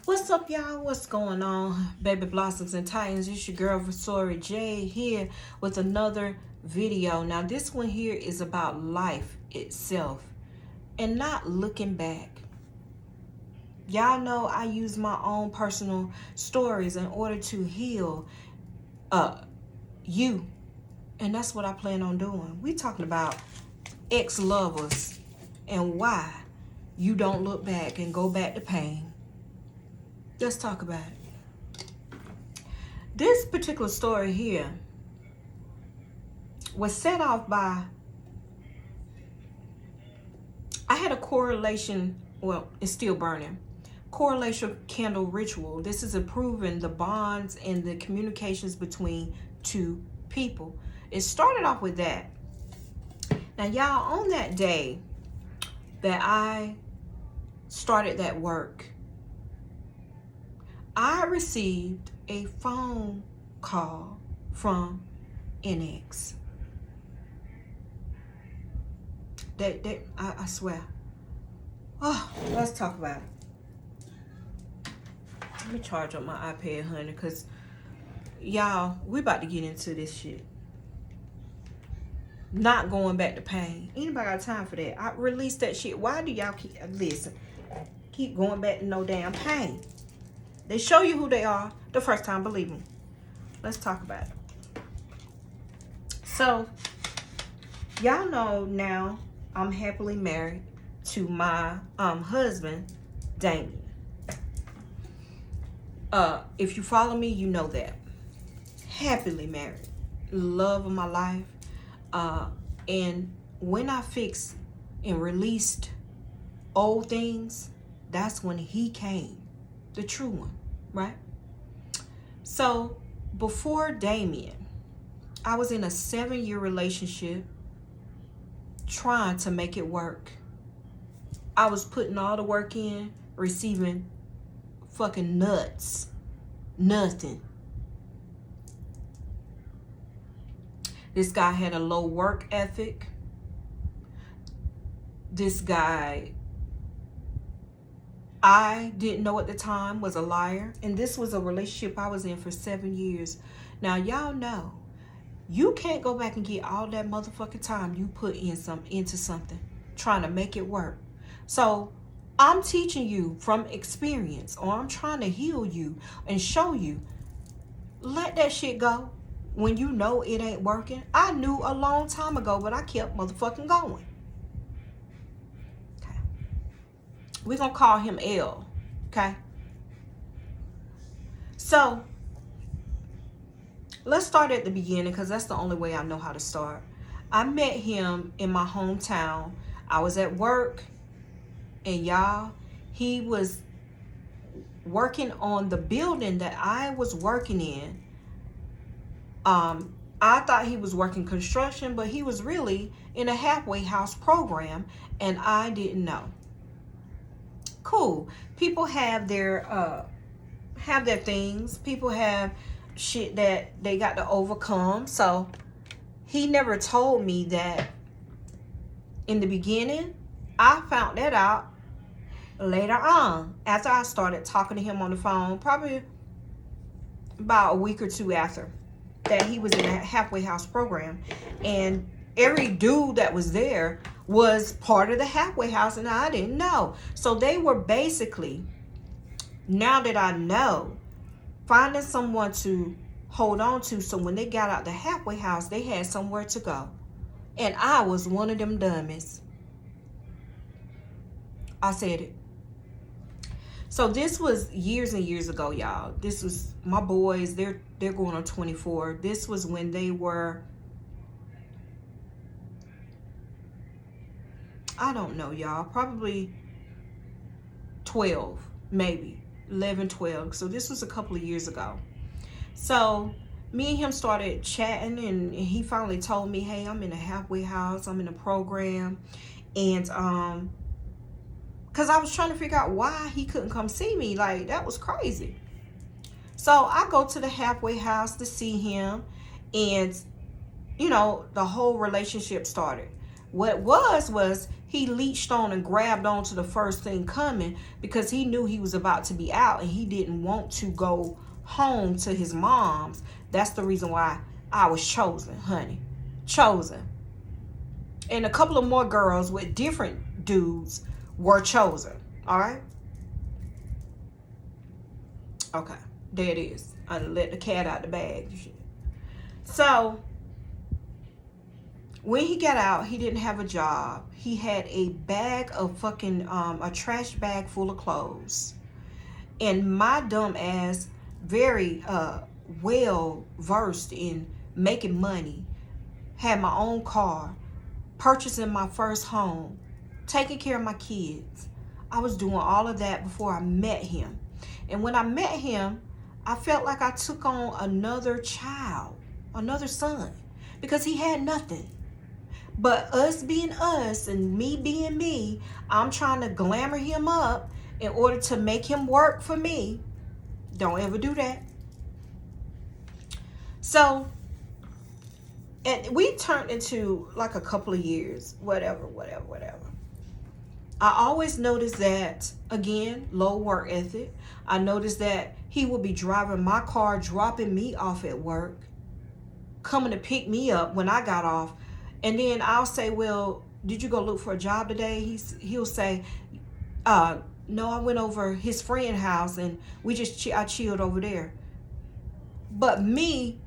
What's up, y'all? What's going on, baby blossoms and titans? It's your girl Vasori Jade here with another video. Now this one here is about life itself and not looking back. Y'all know I use my own personal stories in order to heal you, and that's what I plan on doing. We talking about ex-lovers and why you don't look back and go back to pain. Let's talk about it. This particular story here was set off by, I had a correlation, well, it's still burning, correlation candle ritual. This is improving the bonds and the communications between two people. It started off with that. Now, y'all, on that day that I started that work, I received a phone call from an ex. I swear. Oh, let's talk about it. Let me charge up my iPad, honey, because y'all, we about to get into this shit. Not going back to pain. Anybody got time for that? I released that shit. Why do y'all keep going back to no damn pain? They show you who they are the first time, believe them. Let's talk about it. So, y'all know now I'm happily married to my husband, Damien. If you follow me, you know that. Happily married. Love of my life. And when I fixed and released old things, that's when he came. The true one, right? So before Damien, I was in a 7-year relationship trying to make it work. I was putting all the work in, receiving fucking nuts. Nothing. This guy had a low work ethic. This guy, I didn't know at the time, was a liar. And this was a relationship I was in for 7 years. Now, y'all know, you can't go back and get all that motherfucking time you put into something, trying to make it work. So, I'm teaching you from experience, or I'm trying to heal you and show you, let that shit go when you know it ain't working. I knew a long time ago, but I kept motherfucking going. We're going to call him L, okay? So, let's start at the beginning because that's the only way I know how to start. I met him in my hometown. I was at work, and y'all, he was working on the building that I was working in. I thought he was working construction, but he was really in a halfway house program, and I didn't know. Cool. People have their things. People have shit that they got to overcome. So he never told me that in the beginning. I found that out later on after I started talking to him on the phone, probably about a week or two after that he was in a halfway house program. And every dude that was there was part of the halfway house, and I didn't know. So they were basically, now that I know, finding someone to hold on to, so when they got out the halfway house, they had somewhere to go. And I was one of them dummies. I said it. So this was years and years ago, y'all. This was my boys. They're going on 24. This was when they were, I don't know, y'all, probably 12, maybe 11, 12. So this was a couple of years ago. So me and him started chatting, and he finally told me, hey, I'm in a halfway house. I'm in a program. And because I was trying to figure out why he couldn't come see me. Like, that was crazy. So I go to the halfway house to see him, and, you know, the whole relationship started. What was he leached on and grabbed onto the first thing coming because he knew he was about to be out and he didn't want to go home to his mom's. That's the reason why I was chosen, honey. Chosen. And a couple of more girls with different dudes were chosen. All right? Okay. There it is. I let the cat out the bag. So, when he got out, he didn't have a job. He had a bag of fucking, a trash bag full of clothes. And my dumb ass, very well versed in making money, had my own car, purchasing my first home, taking care of my kids. I was doing all of that before I met him. And when I met him, I felt like I took on another child, another son, because he had nothing. But us being us and me being me, I'm trying to glamour him up in order to make him work for me. Don't ever do that. So, and we turned into like a couple of years, whatever. I always noticed that, again, low work ethic. I noticed that he would be driving my car, dropping me off at work, coming to pick me up when I got off. And then I'll say, well, did you go look for a job today? He'll say, no, I went over his friend's house and I chilled over there. But me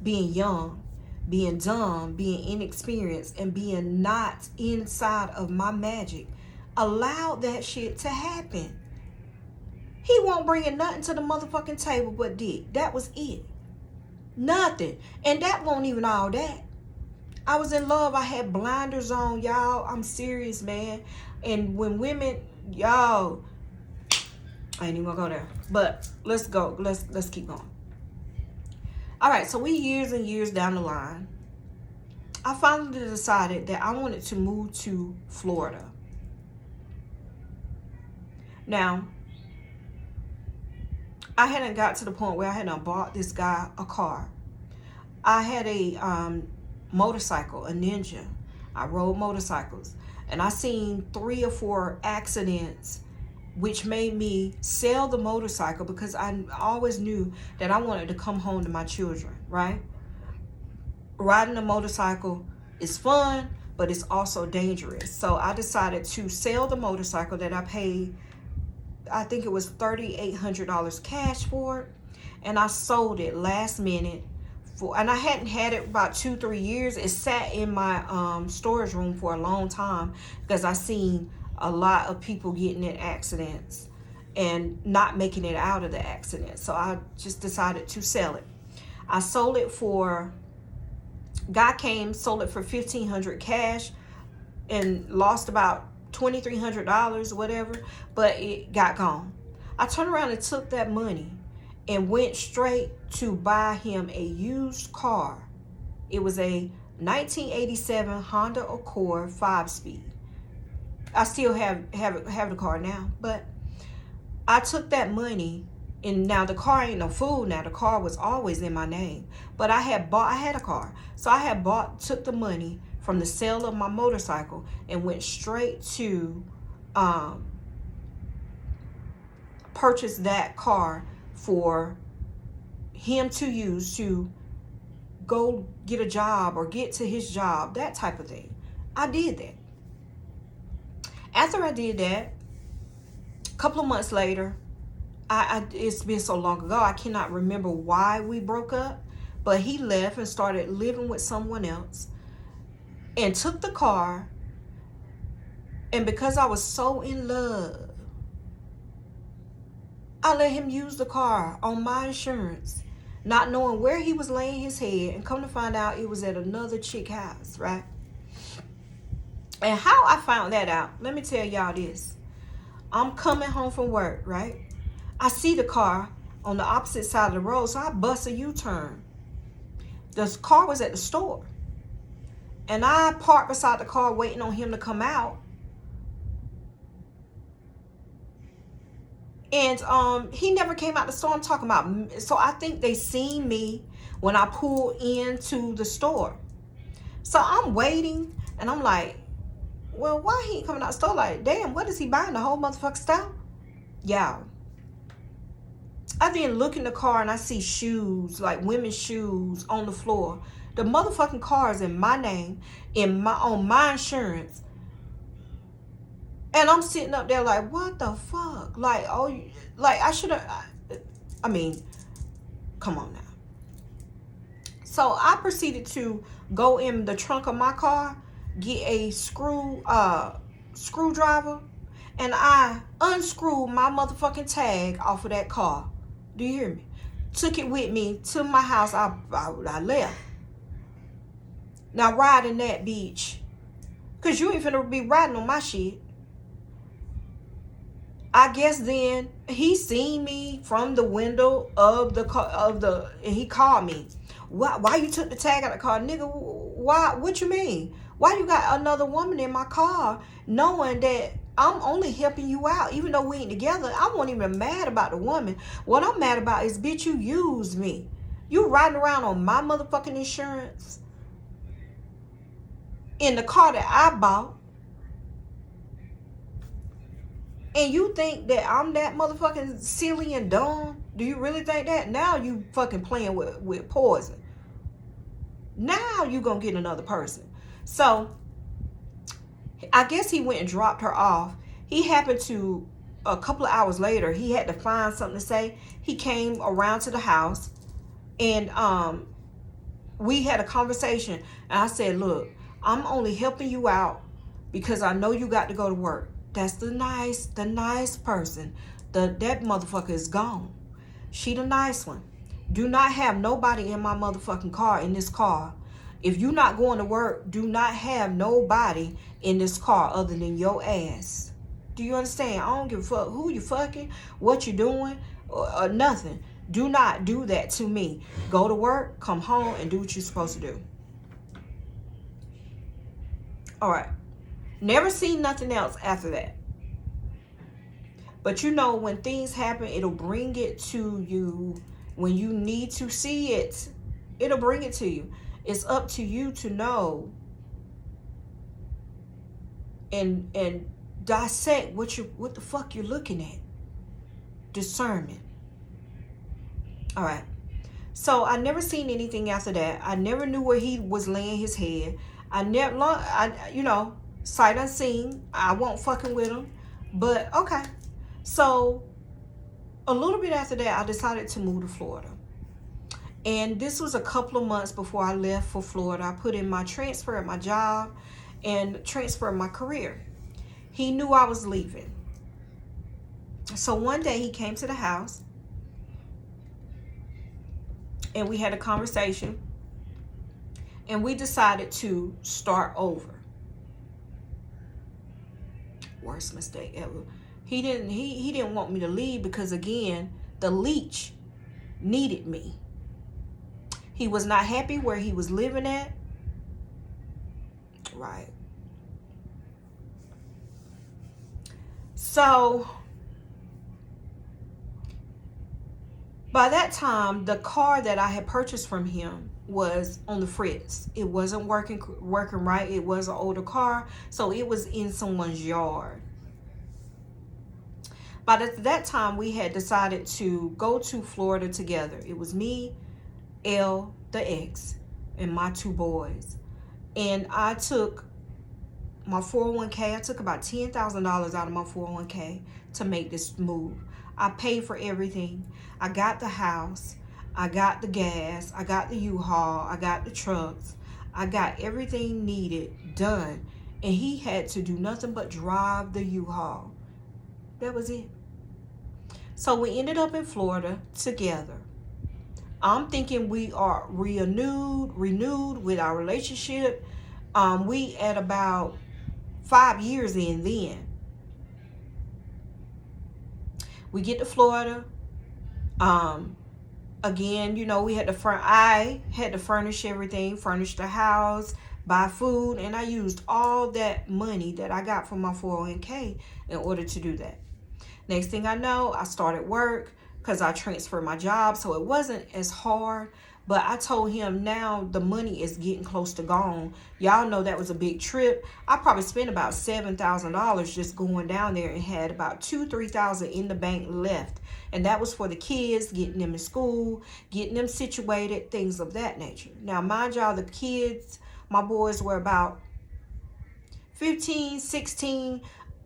being young, being dumb, being inexperienced, and being not inside of my magic, allowed that shit to happen. He won't bring nothing to the motherfucking table but dick. That was it. Nothing. And that won't even all that. I was in love. I had blinders on, y'all. I'm serious, man. And when women, y'all, I ain't even gonna go there. But let's go. Let's keep going. All right, so we years and years down the line, I finally decided that I wanted to move to Florida. Now, I hadn't got to the point where I hadn't bought this guy a car. I had a motorcycle, a Ninja. I rode motorcycles, and I seen 3 or 4 accidents, which made me sell the motorcycle because I always knew that I wanted to come home to my children, right? Riding a motorcycle is fun, but it's also dangerous. So I decided to sell the motorcycle that I paid, I think it was $3,800 cash for it, and I sold it last minute. And I hadn't had it about 2-3 years. It sat in my storage room for a long time because I seen a lot of people getting in accidents and not making it out of the accident. So I just decided to sell it. I sold it for, guy came, sold it for $1,500 cash and lost about $2,300, whatever, but it got gone. I turned around and took that money and went straight to buy him a used car. It was a 1987 Honda Accord 5-speed. I still have the car now, but I took that money, and now the car ain't no fool. Now the car was always in my name, but I had a car, so I had took the money from the sale of my motorcycle and went straight to purchase that car for him to use to go get a job or get to his job, that type of thing. I did that. After I did that, a couple of months later, it's been so long ago, I cannot remember why we broke up, but he left and started living with someone else and took the car. And because I was so in love, I let him use the car on my insurance, not knowing where he was laying his head, and come to find out it was at another chick house, right? And how I found that out, let me tell y'all this. I'm coming home from work, right? I see the car on the opposite side of the road, so I bust a U-turn. The car was at the store. And I parked beside the car waiting on him to come out. And he never came out the store. I'm talking about, so I think they seen me when I pulled into the store. So I'm waiting, And I'm like, well, why he ain't coming out the store? Like, damn, what is he buying? The whole motherfucking store? Y'all. I then look in the car and I see shoes, like women's shoes on the floor. The motherfucking car is in my name, on my insurance. And I'm sitting up there like, what the fuck? Like, oh, like I should have, I mean, come on now. So I proceeded to go in the trunk of my car, get a screwdriver, and I unscrewed my motherfucking tag off of that car. Do you hear me? Took it with me to my house. I left. Now riding that bitch, cause you ain't finna be riding on my shit. I guess then he seen me from the window of the car and he called me. Why you took the tag out of the car, nigga? Why? What you mean? Why you got another woman in my car, knowing that I'm only helping you out, even though we ain't together? I wasn't even mad about the woman. What I'm mad about is, bitch, you used me. You riding around on my motherfucking insurance in the car that I bought. And you think that I'm that motherfucking silly and dumb? Do you really think that? Now you fucking playing with poison. Now you gonna get another person. So I guess he went and dropped her off. He happened to, a couple of hours later, he had to find something to say. He came around to the house and we had a conversation. And I said, look, I'm only helping you out because I know you got to go to work. That's the nice person. That motherfucker is gone. She the nice one. Do not have nobody in my motherfucking car, in this car. If you not going to work, do not have nobody in this car other than your ass. Do you understand? I don't give a fuck who you fucking, what you doing, or nothing. Do not do that to me. Go to work, come home, and do what you're supposed to do. All right. Never seen nothing else after that. But you know, when things happen, it'll bring it to you. When you need to see it, it'll bring it to you. It's up to you to know and dissect what the fuck you're looking at. Discernment. All right. So I never seen anything after that. I never knew where he was laying his head. Sight unseen. I won't fucking with him. But okay. So a little bit after that, I decided to move to Florida. And this was a couple of months before I left for Florida. I put in my transfer at my job and transfer my career. He knew I was leaving. So one day he came to the house and we had a conversation and we decided to start over. Worst mistake ever. He didn't want me to leave because, again, the leech needed me. He was not happy where he was living at. Right. So by that time, the car that I had purchased from him was on the fritz. It wasn't working right. It was an older car, so it was in someone's yard. But at that time, we had decided to go to Florida together. It was me, L, the ex, and my two boys. And I took my 401k. I took about $10,000 out of my 401k to make this move. I paid for everything. I got the house. I got the gas. I got the U-Haul. I got the trucks. I got everything needed done. And he had to do nothing but drive the U-Haul. That was it. So we ended up in Florida together. I'm thinking we are renewed with our relationship. We at about 5 years in then. We get to Florida. Again, we had to I had to furnish everything, furnish the house, buy food, and I used all that money that I got from my 401k in order to do that. Next thing I know, I started work because I transferred my job, so it wasn't as hard. But I told him now the money is getting close to gone. Y'all know that was a big trip. I probably spent about $7,000 just going down there and had about $2,000-3,000 in the bank left. And that was for the kids, getting them in school, getting them situated, things of that nature. Now, mind y'all, the kids, my boys were about 15, 16,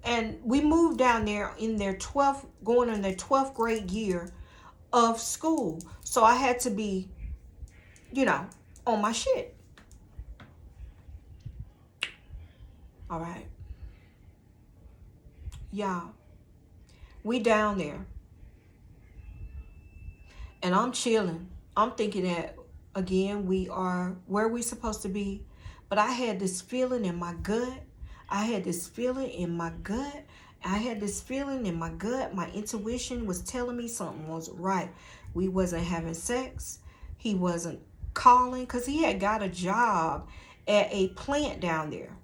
and we moved down there in their 12th, going in their 12th grade year of school. So I had to be, you know, on my shit. All right. Y'all, we down there. And I'm chilling. I'm thinking that, again, we are where we supposed to be. But I had this feeling in my gut. I had this feeling in my gut. I had this feeling in my gut. My intuition was telling me something wasn't right. We wasn't having sex. He wasn't calling because he had got a job at a plant down there.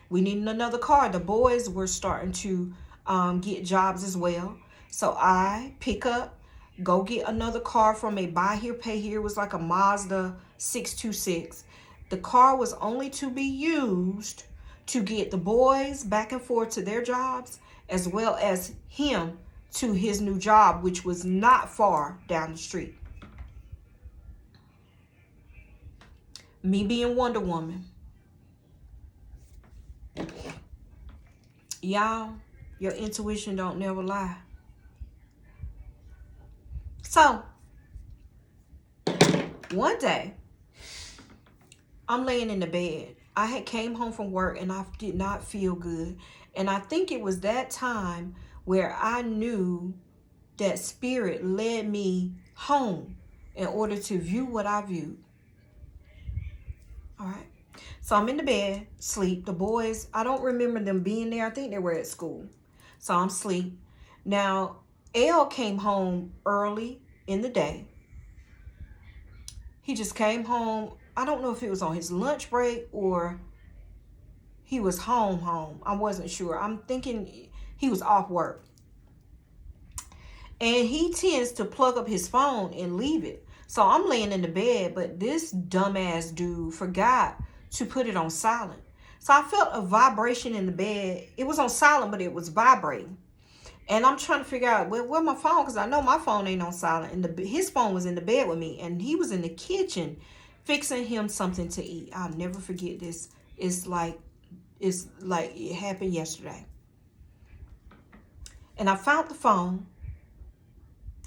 We needed another car. The boys were starting to get jobs as well. So I pick up, go get another car from a buy here, pay here. It was like a Mazda 626. The car was only to be used to get the boys back and forth to their jobs, as well as him to his new job, which was not far down the street. Me being Wonder Woman. Y'all, your intuition don't never lie. So, one day, I'm laying in the bed. I had came home from work and I did not feel good. And I think it was that time where I knew that spirit led me home in order to view what I viewed. All right. So I'm in the bed, sleep. The boys, I don't remember them being there. I think they were at school. So I'm asleep. Now, L came home early in the day. He just came home. I don't know if it was on his lunch break or he was home. I wasn't sure. I'm thinking he was off work. And he tends to plug up his phone and leave it. So I'm laying in the bed, but this dumbass dude forgot to put it on silent. So I felt a vibration in the bed. It was on silent, but it was vibrating. And I'm trying to figure out where my phone, because I know my phone ain't on silent. And his phone was in the bed with me. And he was in the kitchen fixing him something to eat. I'll never forget this. It's like it happened yesterday. And I found the phone.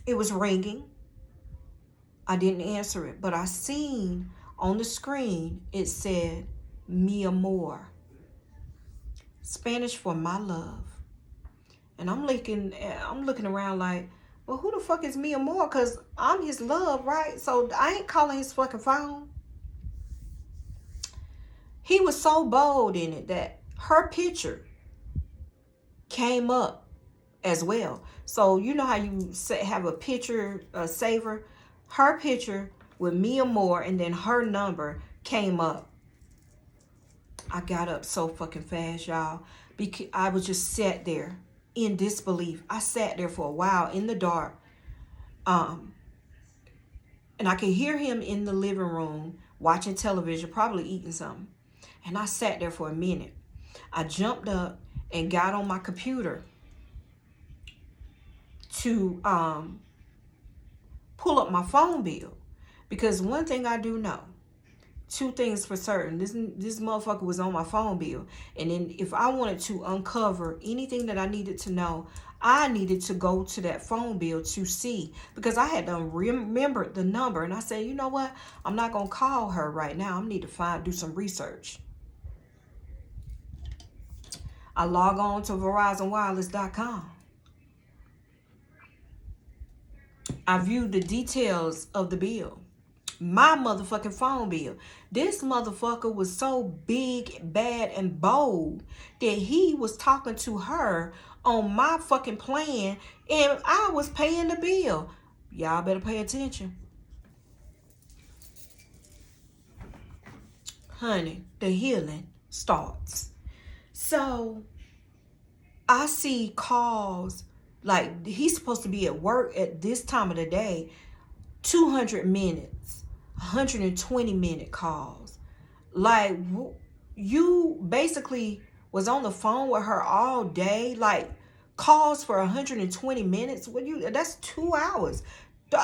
It was ringing. I didn't answer it. But I seen on the screen, it said, mi amor. Spanish for my love. And I'm looking around like, well, who the fuck is mi amor? Because I'm his love, right? So I ain't calling his fucking phone. He was so bold in it that her picture came up as well. So you know how you have a picture saver? Her picture with mi amor and then her number came up. I got up so fucking fast, y'all, because I was just sat there in disbelief. I sat there for a while in the dark. And I could hear him in the living room watching television, probably eating something. And I sat there for a minute. I jumped up and got on my computer to pull up my phone bill. Because one thing I do know, two things for certain. This motherfucker was on my phone bill. And then if I wanted to uncover anything that I needed to know, I needed to go to that phone bill to see. Because I had to remember the number. And I said, you know what? I'm not going to call her right now. I need to do some research. I log on to VerizonWireless.com. I viewed the details of the bill. My motherfucking phone bill. This motherfucker was so big, bad, and bold that he was talking to her on my fucking plan and I was paying the bill. Y'all better pay attention. Honey, the healing starts. So I see calls like he's supposed to be at work at this time of the day. 200 minutes, 120-minute calls. Like, you basically was on the phone with her all day, like calls for 120 minutes. That's 2 hours.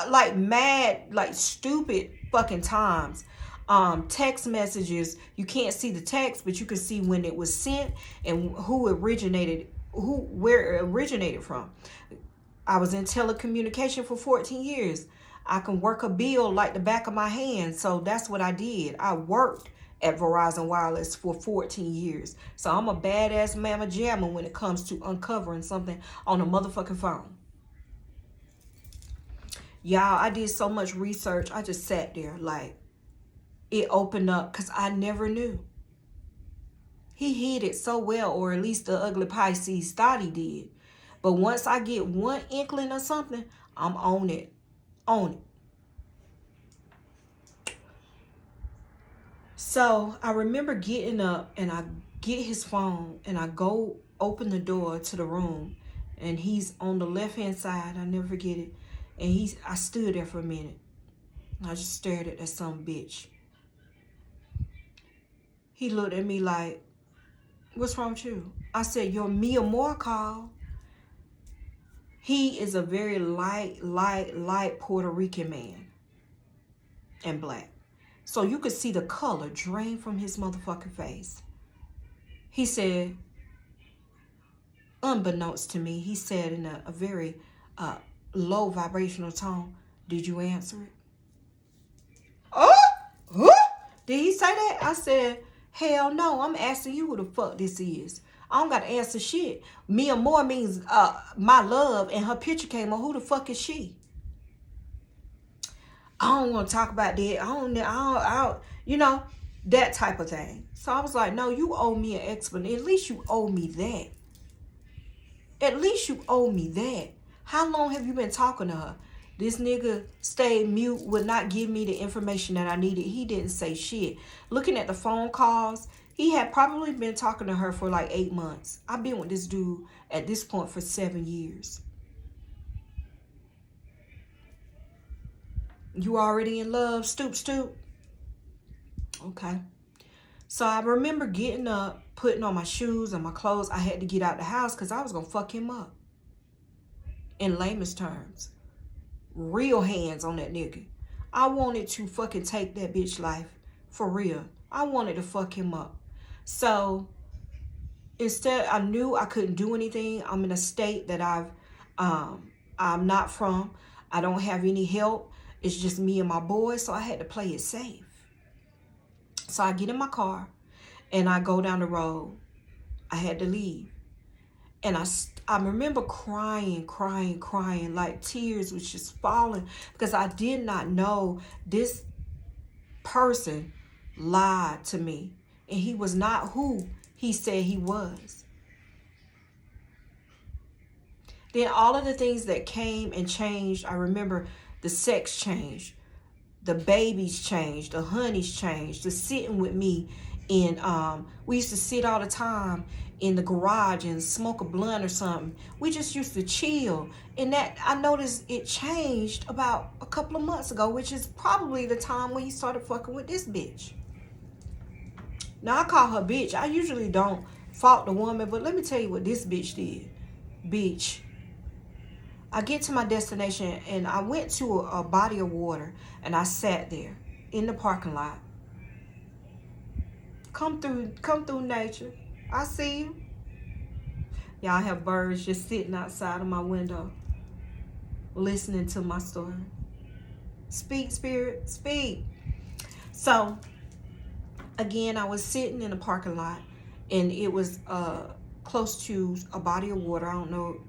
Like mad, like stupid fucking times. Text messages, you can't see the text, but you can see when it was sent and where it originated from. I was in telecommunication for 14 years. I can work a bill like the back of my hand. So that's what I did. I worked at Verizon Wireless for 14 years. So I'm a badass mamma jamma when it comes to uncovering something on a motherfucking phone. Y'all, I did so much research. I just sat there like it opened up because I never knew. He hid it so well, or at least the ugly Pisces thought he did. But once I get one inkling or something, I'm on it. On it. So I remember getting up and I get his phone and I go open the door to the room and he's on the left-hand side. I never forget it. And I stood there for a minute. I just stared at that son bitch. He looked at me like, what's wrong with you? I said, your Mia Moore call. He is a very light Puerto Rican man and black. So you could see the color drain from his motherfucking face. He said, unbeknownst to me, he said in a very low vibrational tone, did you answer it? Oh! Did he say that? I said, hell no, I'm asking you who the fuck this is. I don't got to answer shit. Mia Moore means my love, and her picture came on. Who the fuck is she? I don't want to talk about that. I don't, you know, that type of thing. So I was like, no, you owe me an explanation. At least you owe me that. At least you owe me that. How long have you been talking to her? This nigga stayed mute, would not give me the information that I needed. He didn't say shit. Looking at the phone calls, he had probably been talking to her for like 8 months. I've been with this dude at this point for 7 years. You already in love? Stoop. Okay. So I remember getting up, putting on my shoes and my clothes. I had to get out the house because I was going to fuck him up. In layman's terms. Real hands on that nigga. I wanted to fucking take that bitch life. For real. I wanted to fuck him up. So instead, I knew I couldn't do anything. I'm in a state that I'm not from. I don't have any help. It's just me and my boys. So I had to play it safe. So I get in my car and I go down the road. I had to leave. And I remember crying, like tears was just falling because I did not know this person lied to me. And he was not who he said he was. Then all of the things that came and changed, I remember the sex changed. The babies changed. The honeys changed. The sitting with me in, we used to sit all the time in the garage and smoke a blunt or something. We just used to chill. And that, I noticed it changed about a couple of months ago, which is probably the time when he started fucking with this bitch. Now, I call her bitch. I usually don't fault the woman, but let me tell you what this bitch did. Bitch. I get to my destination and I went to a body of water and I sat there in the parking lot. Come through nature. I see you. Y'all have birds just sitting outside of my window listening to my story. Speak, spirit, speak. So, again, I was sitting in a parking lot and it was close to a body of water. I don't know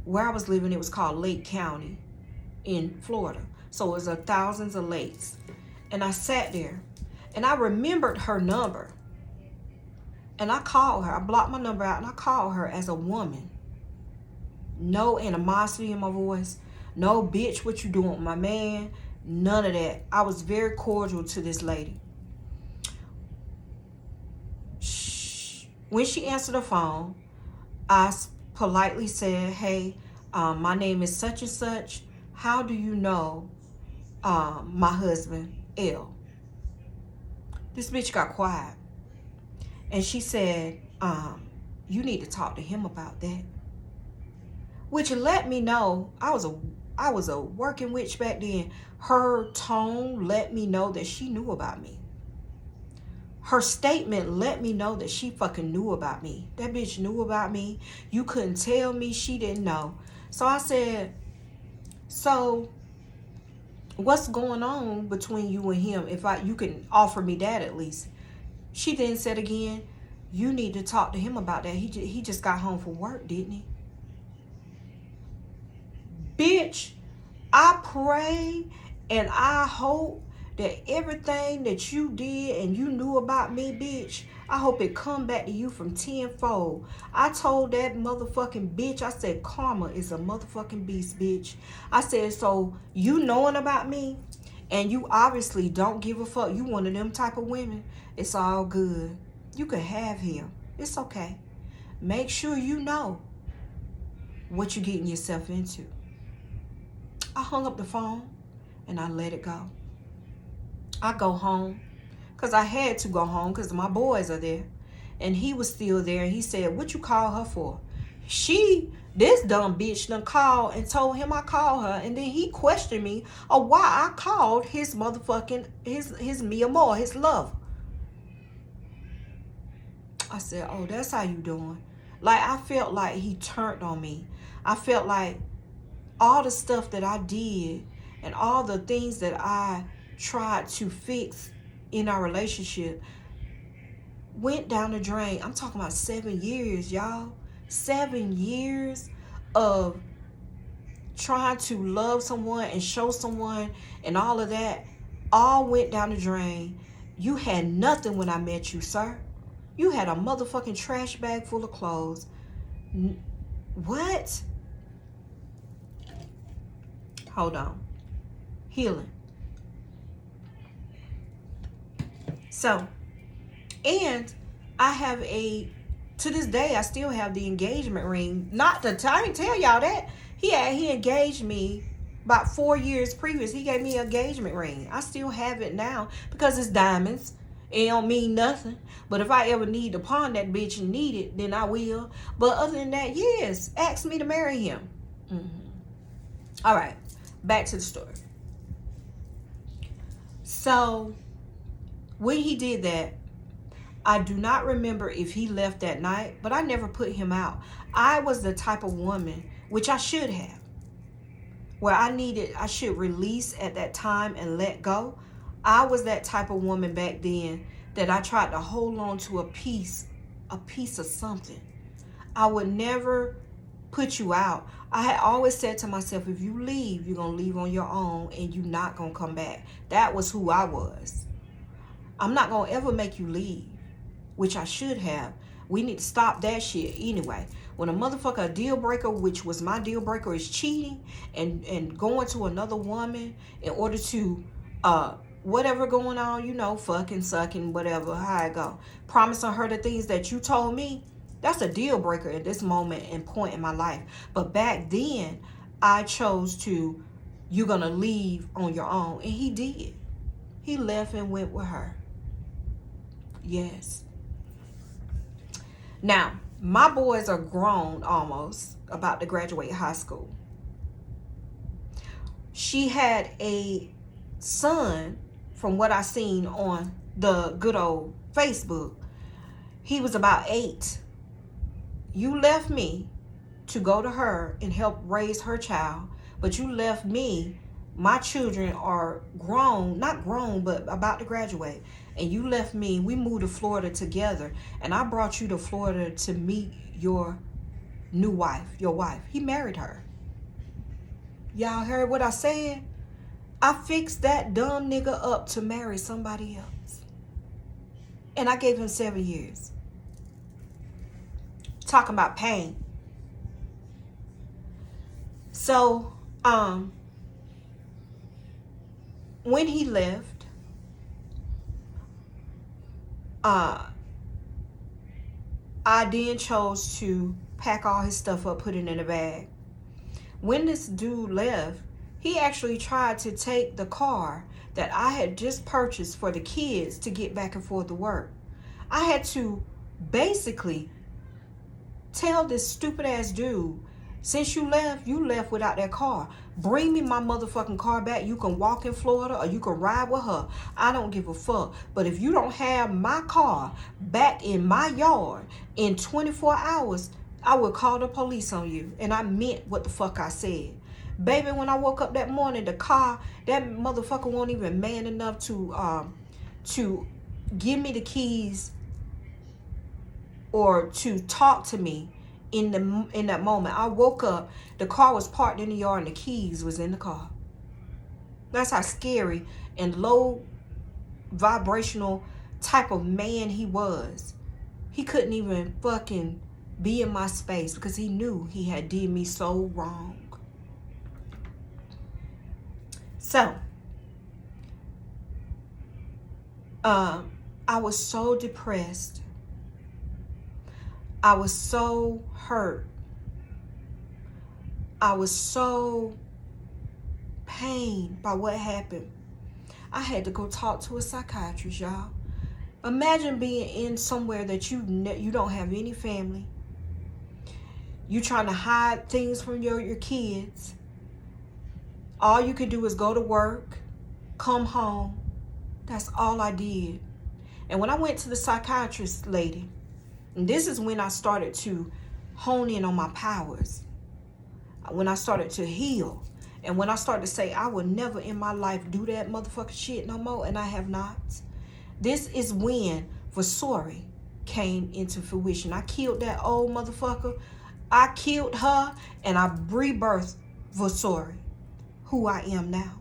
where I was living. It was called Lake County in Florida. So it was thousands of lakes. And I sat there and I remembered her number. And I called her. I blocked my number out and I called her as a woman. No animosity in my voice. No, bitch, what you doing with my man? None of that. I was very cordial to this lady. When she answered the phone, I politely said, hey, my name is such and such. How do you know my husband, L. This bitch got quiet. And she said, you need to talk to him about that. Which let me know, I was a working witch back then. Her tone let me know that she knew about me. Her statement let me know that she fucking knew about me. That bitch knew about me. You couldn't tell me she didn't know. So I said, so what's going on between you and him? If you can offer me that at least. She then said again, you need to talk to him about that. He just got home from work, didn't he? Bitch, I pray and I hope that everything that you did and you knew about me, bitch, I hope it come back to you from tenfold. I told that motherfucking bitch, I said, karma is a motherfucking beast, bitch. I said, so you knowing about me and you obviously don't give a fuck. You one of them type of women. It's all good. You can have him. It's okay. Make sure you know what you're getting yourself into. I hung up the phone and I let it go. I go home because I had to go home because my boys are there. And he was still there. And he said, what you call her for? This dumb bitch done called and told him I called her. And then he questioned me of why I called his motherfucking, his mi amor, his love. I said, oh, that's how you doing. Like, I felt like he turned on me. I felt like all the stuff that I did and all the things that I tried to fix in our relationship went down the drain. I'm talking about 7 years, y'all. 7 years of trying to love someone and show someone and all of that all went down the drain. You had nothing when I met you, sir. You had a motherfucking trash bag full of clothes. What? Hold on. Healing. So, and I have to this day, I still have the engagement ring. I didn't tell y'all that. He engaged me about 4 years previous. He gave me an engagement ring. I still have it now because it's diamonds. It don't mean nothing. But if I ever need to pawn that bitch and need it, then I will. But other than that, yes, ask me to marry him. All right, back to the story. So when he did that, I do not remember if he left that night, but I never put him out. I was the type of woman, which I should have, where I should release at that time and let go. I was that type of woman back then that I tried to hold on to a piece of something. I would never put you out. I had always said to myself, if you leave, you're going to leave on your own and you're not going to come back. That was who I was. I'm not going to ever make you leave, which I should have. We need to stop that shit anyway. When a motherfucker, a deal breaker, which was my deal breaker, is cheating and going to another woman in order to whatever going on, you know, fucking, sucking, whatever, how it go, promising her the things that you told me, that's a deal breaker at this moment and point in my life. But back then, I chose to, you're gonna leave on your own. And he did. He left and went with her. Yes. Now, my boys are grown almost, about to graduate high school. She had a son, from what I seen on the good old Facebook. He was about 8. You left me to go to her and help raise her child, but you left me, my children are grown, not grown, but about to graduate, and you left me. We moved to Florida together, and I brought you to Florida to meet your new wife, your wife. He married her. Y'all heard what I said? I fixed that dumb nigga up to marry somebody else. And I gave him 7 years. Talking about pain. So, when he left, I then chose to pack all his stuff up, put it in a bag. When this dude left, He actually tried to take the car that I had just purchased for the kids to get back and forth to work. I had to basically tell this stupid ass dude, since you left without that car. Bring me my motherfucking car back. You can walk in Florida or you can ride with her. I don't give a fuck. But if you don't have my car back in my yard in 24 hours, I will call the police on you. And I meant what the fuck I said. Baby, when I woke up that morning, the car, that motherfucker wasn't even man enough to give me the keys or to talk to me in that moment. I woke up, the car was parked in the yard and the keys was in the car. That's how scary and low vibrational type of man he was. He couldn't even fucking be in my space because he knew he had did me so wrong. So, I was so depressed. I was so hurt. I was so pained by what happened. I had to go talk to a psychiatrist, y'all. Imagine being in somewhere that you don't have any family. You trying to hide things from your kids. All you could do is go to work, come home. That's all I did. And when I went to the psychiatrist lady, and this is when I started to hone in on my powers. When I started to heal. And when I started to say, I will never in my life do that motherfucking shit no more. And I have not. This is when Vasori came into fruition. I killed that old motherfucker. I killed her. And I rebirthed Vasori, who I am now.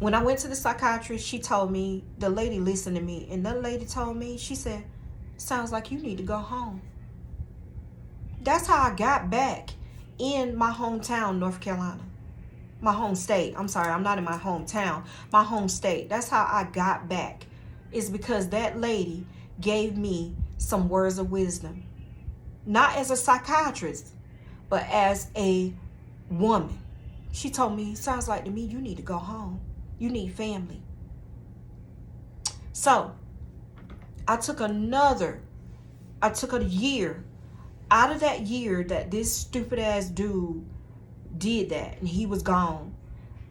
When I went to the psychiatrist, she told me, the lady listened to me. And the lady told me, she said, sounds like you need to go home. That's how I got back in my hometown, North Carolina. My home state. I'm sorry, I'm not in my hometown. My home state. That's how I got back. It's because that lady gave me some words of wisdom. Not as a psychiatrist, but as a woman. She told me, sounds like to me, you need to go home. You need family. So, I took a year. Out of that year that this stupid ass dude did that and he was gone,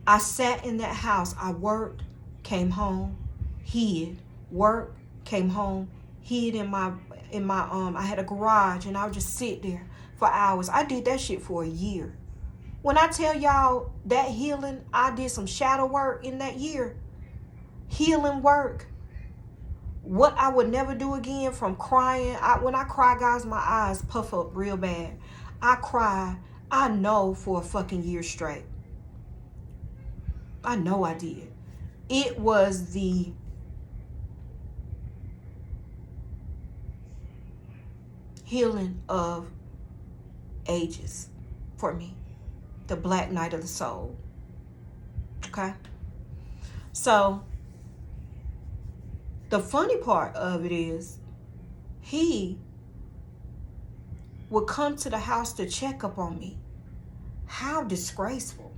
I sat in that house. I worked, came home, hid, worked, came home, hid in my I had a garage and I would just sit there for hours. I did that shit for a year. When I tell y'all that healing, I did some shadow work in that year. Healing work. What I would never do again, from crying. When I cry, guys, my eyes puff up real bad. I cry, I know, for a fucking year straight. I know I did. It was the healing of ages for me. The black night of the soul. Okay? So, the funny part of it is, he would come to the house to check up on me. How disgraceful.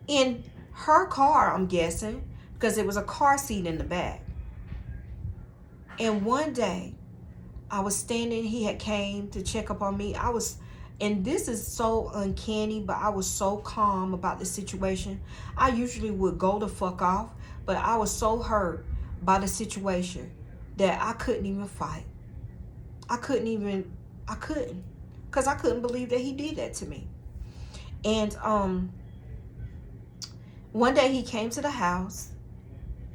In her car, I'm guessing, because there was a car seat in the back. And one day, I was standing, he had came to check up on me. And this is so uncanny, but I was so calm about the situation. I usually would go the fuck off, but I was so hurt by the situation that I couldn't even fight. I couldn't, because I couldn't believe that he did that to me. And one day he came to the house,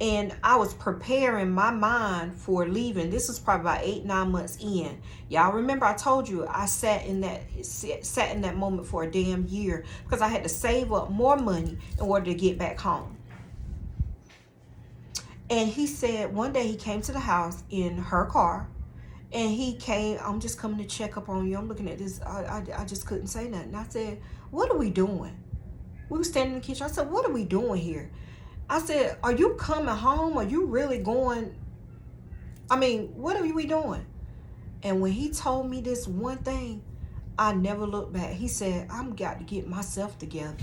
and I was preparing my mind for leaving. This was probably about 8-9 months in. Y'all remember I told you I sat in that moment for a damn year because I had to save up more money in order to get back home. And he said one day he came to the house in her car, and he came, I'm just coming to check up on you. I'm looking at this. I just couldn't say nothing. I said, what are we doing? We were standing in the kitchen. I said, what are we doing here? I said, are you coming home? Are you really going? I mean, what are we doing? And when he told me this one thing, I never looked back. He said, I'm got to get myself together.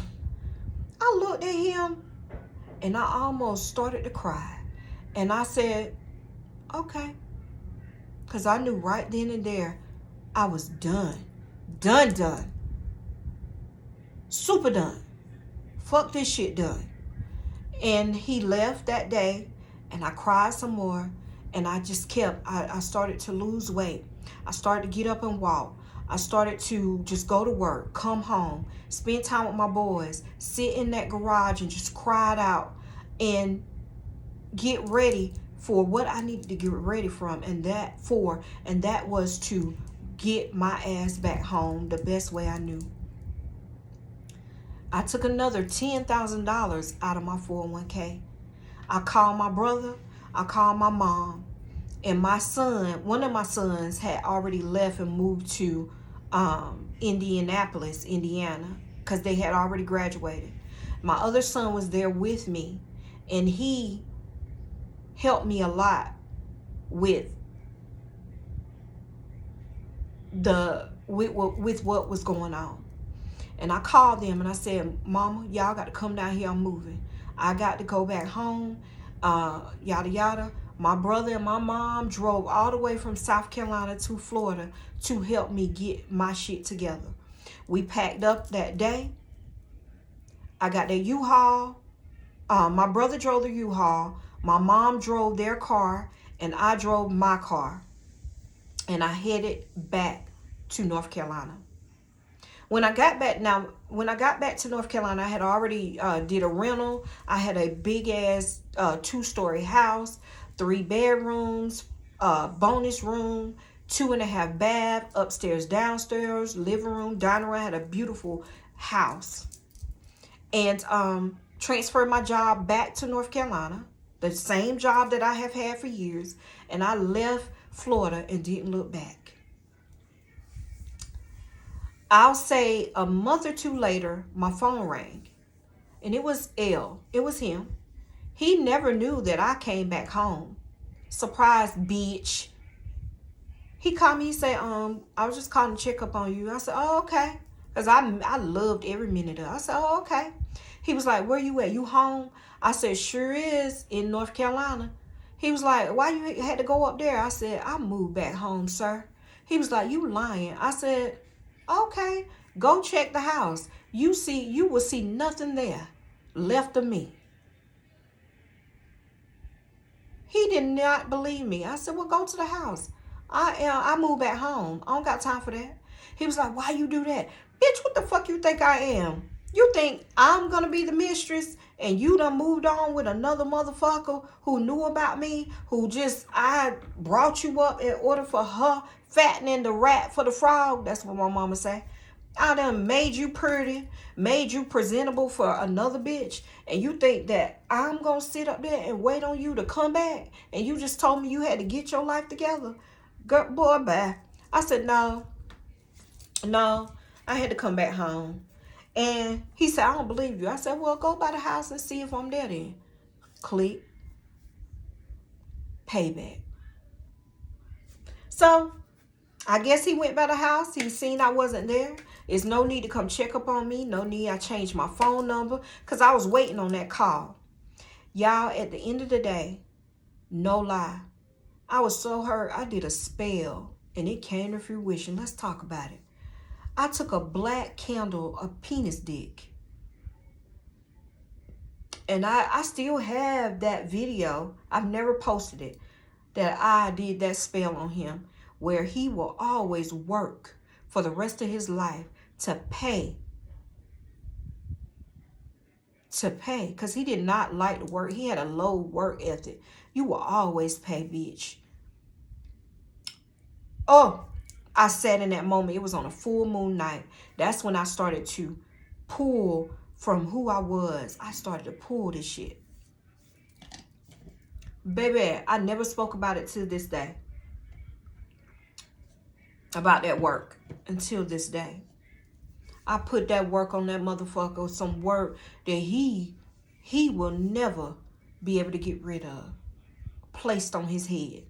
I looked at him and I almost started to cry. And I said, okay. Because I knew right then and there I was done. Done. Super done. Fuck this shit done. And he left that day and I cried some more. And I just kept, I started to lose weight. I started to get up and walk. I started to just go to work, come home, spend time with my boys, sit in that garage and just cry it out and get ready for what I needed to get ready from. And that was to get my ass back home the best way I knew. I took another $10,000 out of my 401k. I called my brother, I called my mom, and my son, one of my sons had already left and moved to Indianapolis, Indiana, because they had already graduated. My other son was there with me, and he helped me a lot with what was going on. And I called them and I said, Mama, y'all got to come down here. I'm moving. I got to go back home. Yada yada. My brother and my mom drove all the way from South Carolina to Florida to help me get my shit together. We packed up that day. I got the U-Haul. My brother drove the U-Haul. My mom drove their car and I drove my car. And I headed back to North Carolina. When I got back to North Carolina, I had already did a rental. I had a big ass 2-story house, 3 bedrooms, bonus room, 2.5 bath, upstairs, downstairs, living room, dining room. I had a beautiful house. And transferred my job back to North Carolina, the same job that I have had for years. And I left Florida and didn't look back. I'll say a month or two later, my phone rang. And it was L. It was him. He never knew that I came back home. Surprise, bitch. He called me. He said, I was just calling to check up on you. I said, oh, okay. Because I loved every minute of it. I said, oh, okay. He was like, where you at? You home? I said, sure is, in North Carolina. He was like, why you had to go up there? I said, I moved back home, sir. He was like, you lying. I said, okay, go check the house. You will see nothing there left of me. He did not believe me. I said, well, go to the house. I moved back home. I don't got time for that. He was like, why you do that? Bitch, what the fuck you think I am? You think I'm going to be the mistress and you done moved on with another motherfucker who knew about me, I brought you up in order for her fattening the rat for the frog? That's what my mama say. I done made you pretty, made you presentable for another bitch. And you think that I'm going to sit up there and wait on you to come back? And you just told me you had to get your life together? Girl, boy, bye. I said, no, I had to come back home. And he said, I don't believe you. I said, well, go by the house and see if I'm there then. Click. Payback. So, I guess he went by the house. He seen I wasn't there. There's no need to come check up on me. No need. I changed my phone number because I was waiting on that call. Y'all, at the end of the day, no lie, I was so hurt. I did a spell and it came to fruition. Let's talk about it. I took a black candle, a penis dick. And I still have that video. I've never posted it. That I did that spell on him. Where he will always work for the rest of his life to pay. Because he did not like to work. He had a low work ethic. You will always pay, bitch. Oh, I sat in that moment. It was on a full moon night. That's when I started to pull from who I was. I started to pull this shit. Baby, I never spoke about it to this day. About that work until this day. I put that work on that motherfucker. Some work that he will never be able to get rid of. Placed on his head.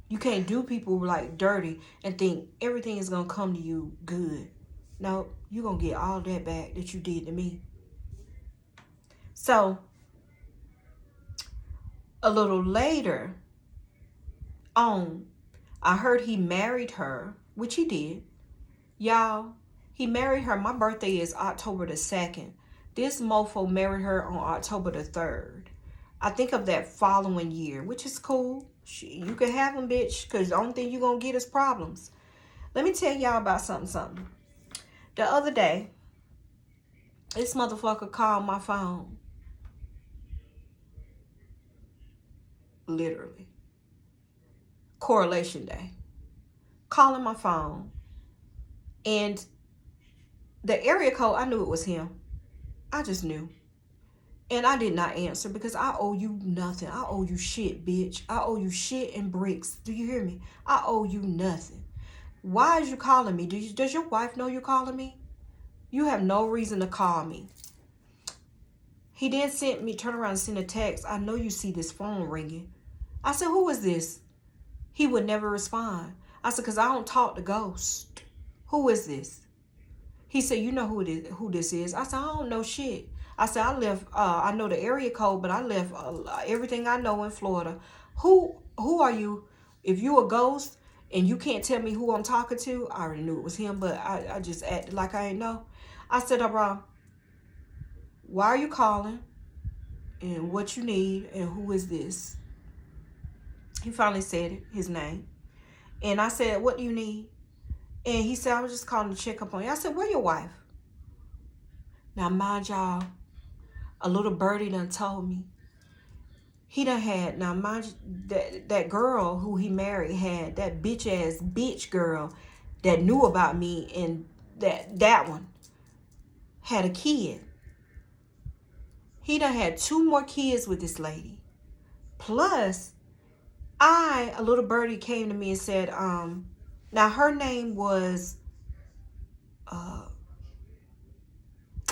You can't do people like dirty and think everything is going to come to you good. No, you're going to get all that back that you did to me. So, a little later on, I heard he married her, which he did. Y'all, he married her. My birthday is October the 2nd. This mofo married her on October the 3rd. I think of that following year, which is cool. You can have them, bitch, because the only thing you're going to get is problems. Let me tell y'all about something. The other day, this motherfucker called my phone. Literally. Correlation day. Calling my phone. And the area code, I knew it was him. I just knew. And I did not answer because I owe you nothing. I owe you shit, bitch. I owe you shit and bricks. Do you hear me? I owe you nothing. Why is you calling me? Does your wife know you're calling me? You have no reason to call me. He then turn around and send a text. I know you see this phone ringing. I said, who is this? He would never respond. I said, because I don't talk to ghosts. Who is this? He said, you know who this is. I said, I don't know shit. I said, I know the area code, but I left everything I know in Florida. Who are you? If you a ghost and you can't tell me who I'm talking to, I already knew it was him, but I just acted like I didn't know. I said, bro, why are you calling? And what you need? And who is this? He finally said it, his name. And I said, what do you need? And he said, I was just calling to check up on you. I said, where your wife? Now, mind y'all, a little birdie done told me. He done had, now mind you, that girl who he married had that bitch girl that knew about me, and that one had a kid. He done had 2 more kids with this lady. Plus, a little birdie came to me and said, now her name was,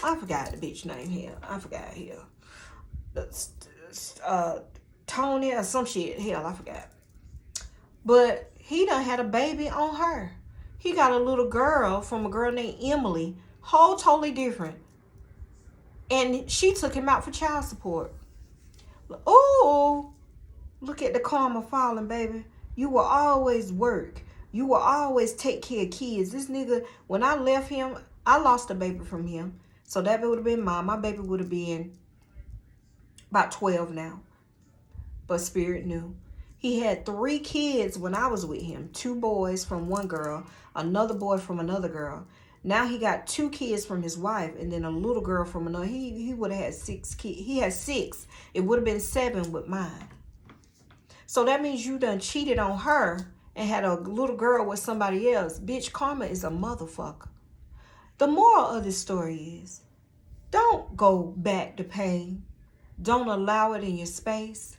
I forgot the bitch name here. I forgot here. Tony or some shit. Hell, I forgot. But he done had a baby on her. He got a little girl from a girl named Emily. Whole totally different. And she took him out for child support. Oh, look at the karma falling, baby. You will always work. You will always take care of kids. This nigga, when I left him, I lost a baby from him. So that would have been mine. My baby would have been about 12 now. But Spirit knew. He had 3 kids when I was with him. 2 boys from one girl, another boy from another girl. Now he got 2 kids from his wife and then a little girl from another. He would have had 6 kids. He had 6. It would have been 7 with mine. So that means you done cheated on her and had a little girl with somebody else. Bitch, karma is a motherfucker. The moral of this story is, don't go back to pain. Don't allow it in your space.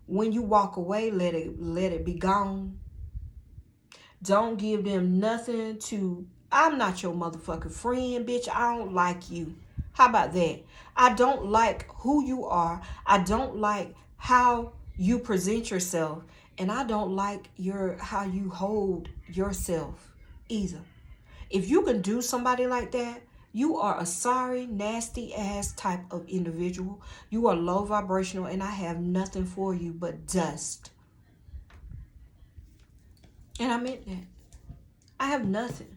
When you walk away, let it be gone. Don't give them nothing to, I'm not your motherfucking friend, bitch. I don't like you. How about that? I don't like who you are. I don't like how you present yourself. And I don't like how you hold yourself either. If you can do somebody like that, you are a sorry, nasty ass type of individual. You are low vibrational and I have nothing for you but dust. And I meant that. I have nothing.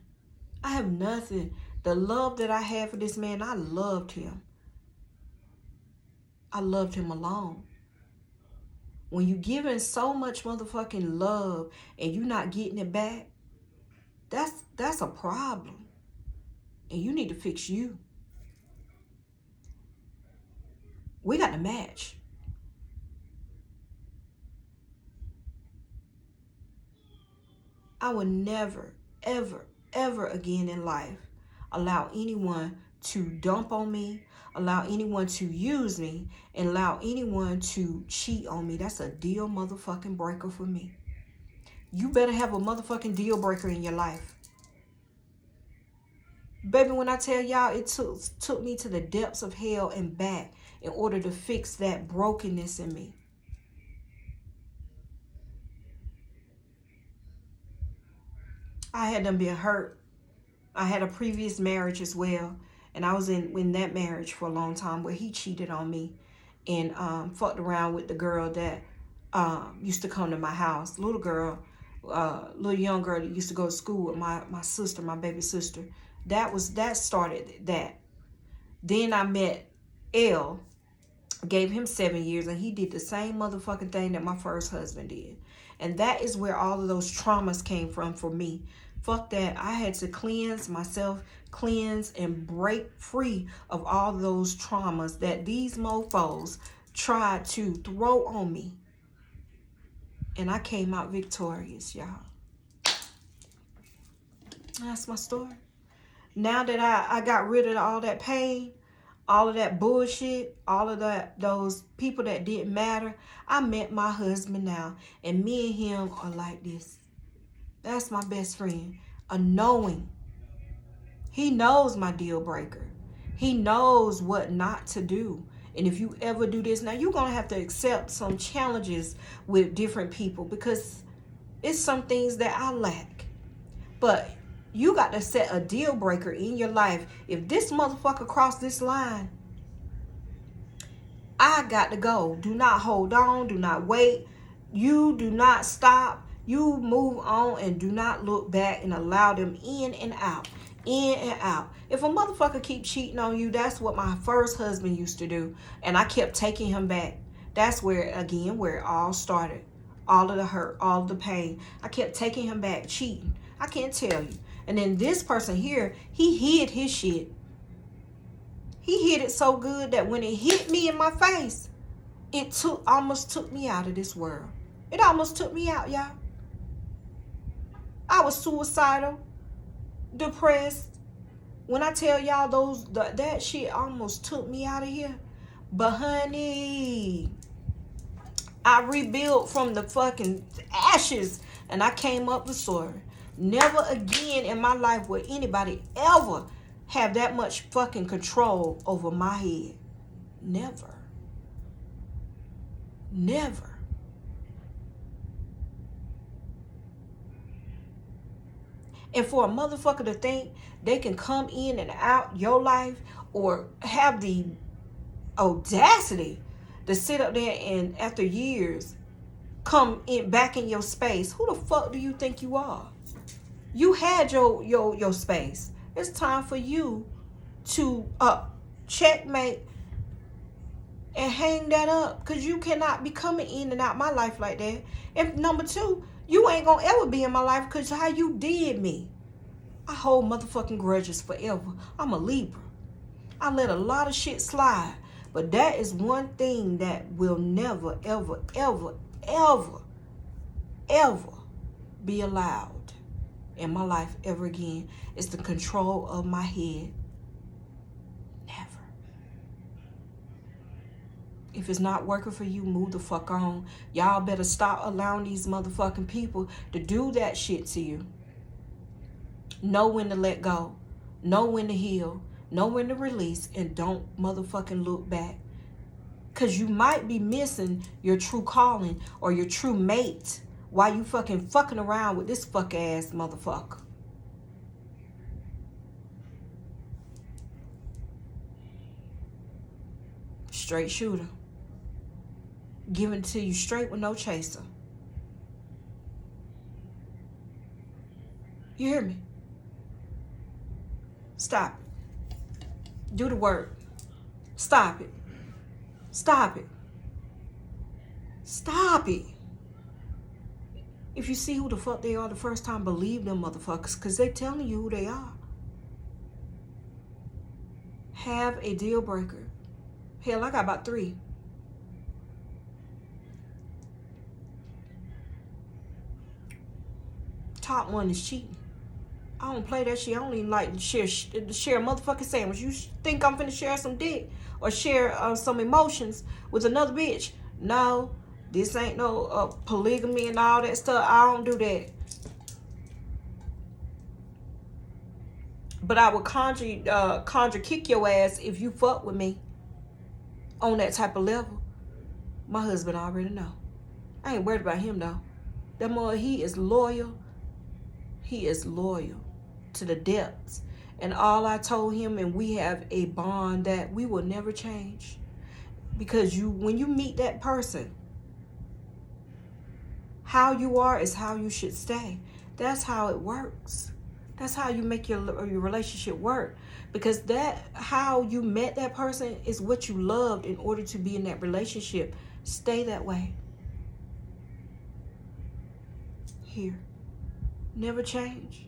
I have nothing. The love that I had for this man, I loved him. I loved him alone. When you giving so much motherfucking love and you not getting it back, that's a problem. And you need to fix you. We got to match. I would never, ever, ever again in life allow anyone to dump on me, allow anyone to use me, and allow anyone to cheat on me. That's a deal motherfucking breaker for me. You better have a motherfucking deal breaker in your life. Baby, when I tell y'all, it took me to the depths of hell and back in order to fix that brokenness in me. I had done been hurt. I had a previous marriage as well. And I was in that marriage for a long time where he cheated on me and fucked around with the girl that used to come to my house. Little girl, little young girl that used to go to school with my sister, my baby sister. That started that. Then I met L, gave him 7 years, and he did the same motherfucking thing that my first husband did. And that is where all of those traumas came from for me. Fuck that. I had to cleanse myself, cleanse and break free of all those traumas that these mofos tried to throw on me. And I came out victorious, y'all. That's my story. Now that I got rid of all that pain, all of that bullshit, all of those people that didn't matter, I met my husband now. And me and him are like this. That's my best friend. A knowing. He knows my deal breaker. He knows what not to do. And if you ever do this, now you're going to have to accept some challenges with different people because it's some things that I lack. But you got to set a deal breaker in your life. If this motherfucker crossed this line, I got to go. Do not hold on. Do not wait. You do not stop. You move on and do not look back and allow them in and out. In and out. If a motherfucker keep cheating on you, that's what my first husband used to do. And I kept taking him back. That's where, again, where it all started. All of the hurt, all of the pain. I kept taking him back, cheating. I can't tell you. And then this person here, he hid his shit. He hid it so good that when it hit me in my face, it almost took me out of this world. It almost took me out, y'all. I was suicidal, depressed. When I tell y'all that shit almost took me out of here. But honey, I rebuilt from the fucking ashes and I came up Vasori. Never again in my life will anybody ever have that much fucking control over my head. Never. Never. And for a motherfucker to think they can come in and out your life or have the audacity to sit up there and after years come in back in your space, who the fuck do you think you are? You had your space. It's time for you to checkmate and hang that up, because you cannot be coming in and out my life like that. And number two, you ain't gonna ever be in my life because how you did me. I hold motherfucking grudges forever. I'm a Libra. I let a lot of shit slide. But that is one thing that will never, ever, ever, ever, ever be allowed in my life ever again. It's the control of my head. Never. If it's not working for you, move the fuck on. Y'all better stop allowing these motherfucking people to do that shit to you. Know when to let go. Know when to heal. Know when to release. And don't motherfucking look back. Because you might be missing your true calling or your true mate while you fucking around with this fuck ass motherfucker. Straight shooter. Giving it to you straight with no chaser. You hear me? Stop it. Do the work. Stop it. Stop it. Stop it. If you see who the fuck they are the first time, believe them motherfuckers, because they telling you who they are. Have a deal breaker. Hell, I got about 3. Top one is cheating. I don't play that shit. I don't even like to share a motherfucking sandwich. You think I'm finna share some dick or share some emotions with another bitch? No, this ain't no polygamy and all that stuff. I don't do that. But I would conjure kick your ass if you fuck with me on that type of level. My husband already know. I ain't worried about him though. That mother, he is loyal. He is loyal to the depths. And all I told him, and we have a bond that we will never change. Because when you meet that person, how you are is how you should stay. That's how it works. That's how you make your relationship work. Because how you met that person is what you loved in order to be in that relationship. Stay that way. Here. Never change.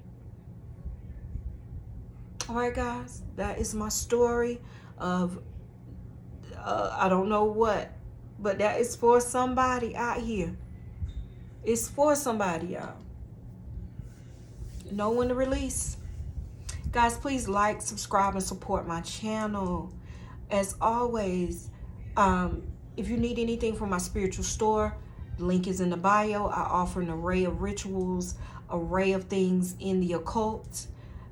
All right, guys. That is my story of, I don't know what, but that is for somebody out here. It's for somebody, y'all. Know when to release. Guys, please like, subscribe, and support my channel. As always, if you need anything from my spiritual store, the link is in the bio. I offer an array of rituals, array of things in the occult.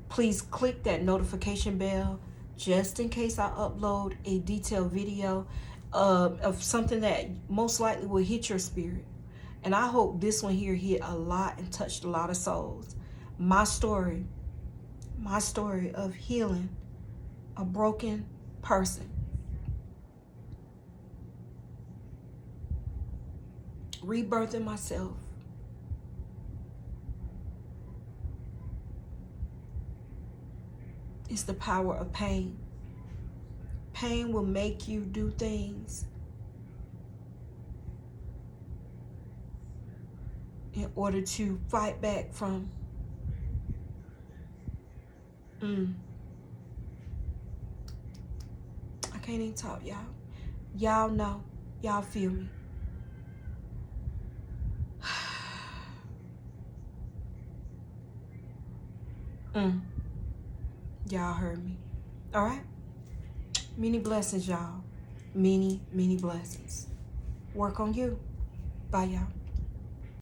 Please click that notification bell just in case I upload a detailed video of something that most likely will hit your spirit. And I hope this one here hit a lot and touched a lot of souls. My story of healing a broken person. Rebirthing myself. It's the power of pain. Pain will make you do things in order to fight back from. I can't even talk, y'all. Y'all know. Y'all feel me. Y'all heard me. All right? Many blessings, y'all. Many, many blessings. Work on you. Bye, y'all.